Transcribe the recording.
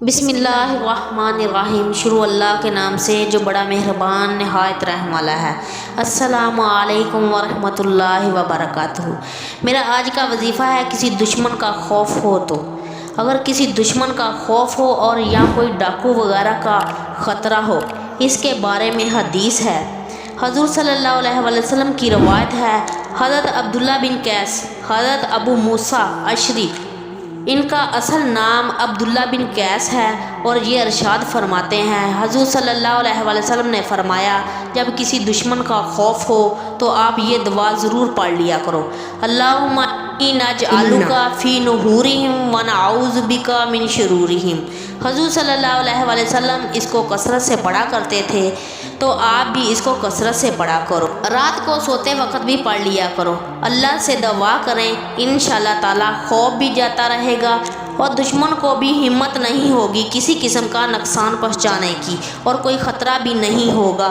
بسم اللہ الرحمن الرحیم۔ شروع اللہ کے نام سے جو بڑا مہربان نہایت رحم والا ہے۔ السلام علیکم ورحمۃ اللہ وبرکاتہ۔ میرا آج کا وظیفہ ہے کسی دشمن کا خوف ہو تو، اگر کسی دشمن کا خوف ہو اور یا کوئی ڈاکو وغیرہ کا خطرہ ہو، اس کے بارے میں حدیث ہے۔ حضور صلی اللہ علیہ وسلم کی روایت ہے، حضرت عبداللہ بن قیس، حضرت ابو موسیٰ اشعری، ان کا اصل نام عبداللہ بن قیس ہے، اور یہ ارشاد فرماتے ہیں، حضور صلی اللہ علیہ وسلم نے فرمایا، جب کسی دشمن کا خوف ہو تو آپ یہ دعا ضرور پڑھ لیا کرو، اللہم انی نجعلک فی نحورہم ونعوذ بک من شرورہم۔ حضور صلی اللہ علیہ وسلم اس کو کثرت سے پڑھا کرتے تھے، تو آپ بھی اس کو کثرت سے پڑھا کرو، رات کو سوتے وقت بھی پڑھ لیا کرو۔ اللہ سے دعا کریں، انشاءاللہ تعالی خوف بھی جاتا رہے گا اور دشمن کو بھی ہمت نہیں ہوگی کسی قسم کا نقصان پہنچانے کی، اور کوئی خطرہ بھی نہیں ہوگا۔